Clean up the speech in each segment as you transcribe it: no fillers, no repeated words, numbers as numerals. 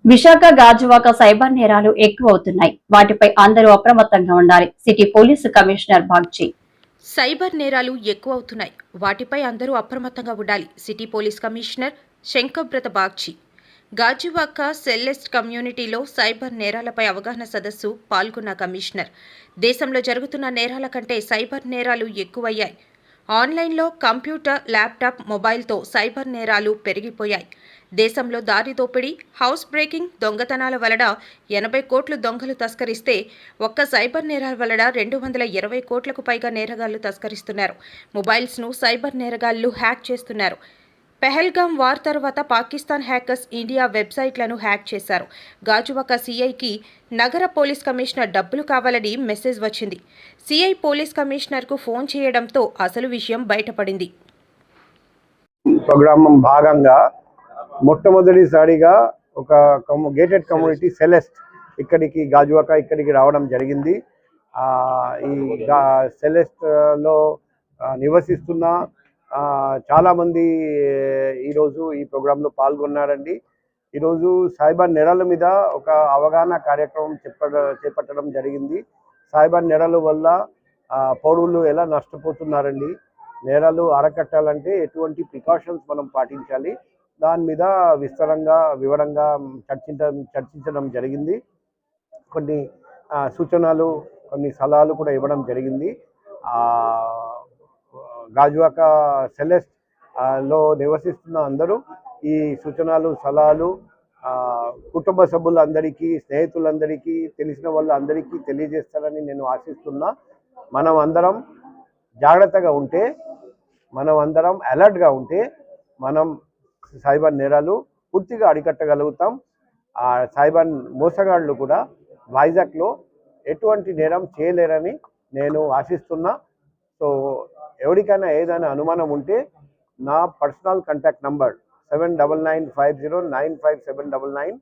Visakha Gajuwaka cyber నేరాలు ఎక్కువవుతున్నాయి. వాటిపై అందరూ అప్రమత్తంగా ఉండాలి. City police commissioner Bagchi. Cyber నేరాలు ఎక్కువవుతున్నాయి. వాటిపై అందరూ అప్రమత్తంగా ఉండాలి. City police commissioner Shankhabrata Bagchi. Gajuwaka సెల్లెస్ట్ కమ్యూనిటీలో సైబర్ నేరాలపై అవగాహన సదస్సు పాల్గొన్న కమిషనర్ దేశంలో జరుగుతున్న నేరాల కంటే సైబర్ నేరాలు ఎక్కువయ్యాయి. ఆన్లైన్లో కంప్యూటర్, ల్యాప్టాప్, మొబైల్తో సైబర్ నేరాలు పెరిగిపోయాయి. దేశంలో దారి దోపిడీ, హౌస్ బ్రేకింగ్, దొంగతనాల వలన 80 కోట్లు దొంగలు తస్కరిస్తే ఒక్క సైబర్ నేరాల వలన 220 కోట్లకు పైగా నేరగాళ్లు తస్కరిస్తున్నారు. మొబైల్స్ను సైబర్ నేరగాళ్లు హ్యాక్ చేస్తున్నారు. పెహల్గాం వార్ తర్వాత పాకిస్తాన్ హ్యాకర్స్ ఇండియా వెబ్సైట్లను హ్యాక్ చేశారు. గాజువాక సీఐకి నగర పోలీస్ కమిషనర్ డబ్బులు కావాలని మెసేజ్ వచ్చింది. సీఐ పోలీస్ కమిషనర్కు ఫోన్ చేయడంతో అసలు విషయం బయటపడింది. ప్రోగ్రామ్ భాగంగా మొట్టమొదటిసారిగా ఒక గేటెడ్ కమ్యూనిటీ సెలెస్ట్ ఇక్కడికి గాజువాక ఇక్కడికి రావడం జరిగింది. ఈ సెలెస్ట్లో నివసిస్తున్న చాలామంది ఈరోజు ఈ ప్రోగ్రాంలో పాల్గొన్నారండి. ఈరోజు సైబర్ నేరాల మీద ఒక అవగాహన కార్యక్రమం చేపట్టడం జరిగింది. సైబర్ నేరాల వల్ల పౌరులు ఎలా నష్టపోతున్నారండి, నేరాలు అరకట్టాలంటే ఎటువంటి ప్రికాషన్స్ మనం పాటించాలి, దాని మీద వివరంగా చర్చించడం జరిగింది. కొన్ని సూచనలు, కొన్ని సలహాలు కూడా ఇవ్వడం జరిగింది. గాజువాక సెలెస్ట్ లో నివసిస్తున్న అందరూ ఈ సూచనలు, సలహాలు కుటుంబ సభ్యులందరికీ, స్నేహితులందరికీ, తెలిసిన వాళ్ళందరికీ తెలియజేస్తారని నేను ఆశిస్తున్నా. మనం అందరం జాగ్రత్తగా ఉంటే, మనం అందరం అలర్ట్గా ఉంటే మనం సైబర్ నేరాలు పూర్తిగా అరికట్టగలుగుతాం. ఆ సైబర్ మోసగాళ్ళు కూడా వైజాగ్లో ఎటువంటి నేరం చేయలేరని నేను ఆశిస్తున్నా. సో ఎవరికైనా ఏదైనా అనుమానం ఉంటే నా పర్సనల్ కాంటాక్ట్ నంబర్ 7995095799.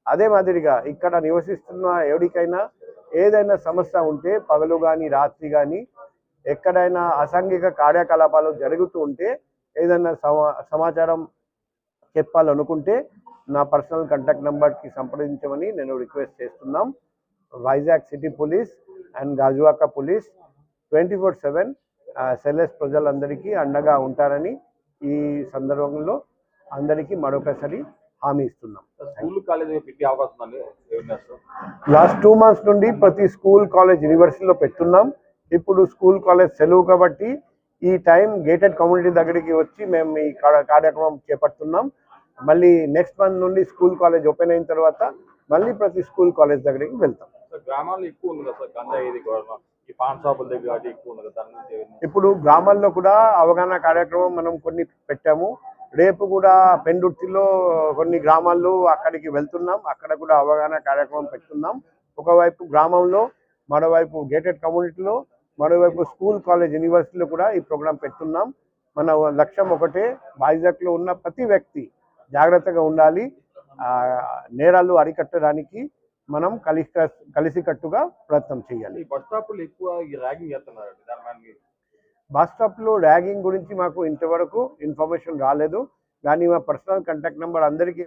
అదే మాదిరిగా ఇక్కడ నివసిస్తున్న ఎవరికైనా ఏదైనా సమస్య ఉంటే, పగలు కానీ రాత్రి కానీ ఎక్కడైనా అసాంఘిక కార్యకలాపాలు జరుగుతూ ఉంటే, ఏదైనా సమాచారం చెప్పాలనుకుంటే నా పర్సనల్ కాంటాక్ట్ నెంబర్కి సంప్రదించమని నేను రిక్వెస్ట్ చేస్తున్నాం. Vizag city police and Gajuwaka police 24/7 Celeste ప్రజలందరికీ అండగా ఉంటారని ఈ సందర్భంలో అందరికీ మరొకసారి హామీ ఇస్తున్నాం. లాస్ట్ 2 months నుండి ప్రతి స్కూల్, కాలేజ్, యూనివర్సిటీలో పెట్టున్నాం. ఇప్పుడు స్కూల్, కాలేజ్ సెలవు కాబట్టి ఈ టైం గేటెడ్ కమ్యూనిటీ దగ్గరికి వచ్చి మేము ఈ కార్యక్రమం చేపడుతున్నాం. మళ్ళీ నెక్స్ట్ మంత్ నుండి స్కూల్, కాలేజ్ ఓపెన్ అయిన తర్వాత మళ్ళీ ప్రతి స్కూల్, కాలేజ్ దగ్గరికి వెళ్తాం. ఇప్పుడు గ్రామాల్లో కూడా అవగాహన కార్యక్రమం మనం కొన్ని పెట్టాము. రేపు కూడా పెందుర్తిలో కొన్ని గ్రామాల్లో అక్కడికి వెళ్తున్నాం. అక్కడ కూడా అవగాహన కార్యక్రమం పెట్టున్నాం. ఒకవైపు గ్రామంలో, మరోవైపు గేటెడ్ కమ్యూనిటీలో, మరోవైపు స్కూల్, కాలేజ్, యూనివర్సిటీలో కూడా ఈ ప్రోగ్రాం పెట్టున్నాం. మన లక్ష్యం ఒకటే, వైజాగ్లో ఉన్న ప్రతి వ్యక్తి జాగ్రత్తగా ఉండాలి. నేరాలు అరికట్టడానికి మనం కలిసికట్టుగా ప్రయత్నం చేయాలి. బస్ స్టాప్లో ర్యాగింగ్ గురించి మాకు ఇంతవరకు ఇన్ఫర్మేషన్ రాలేదు. కానీ మా పర్సనల్ కాంటాక్ట్ నెంబర్ అందరికీ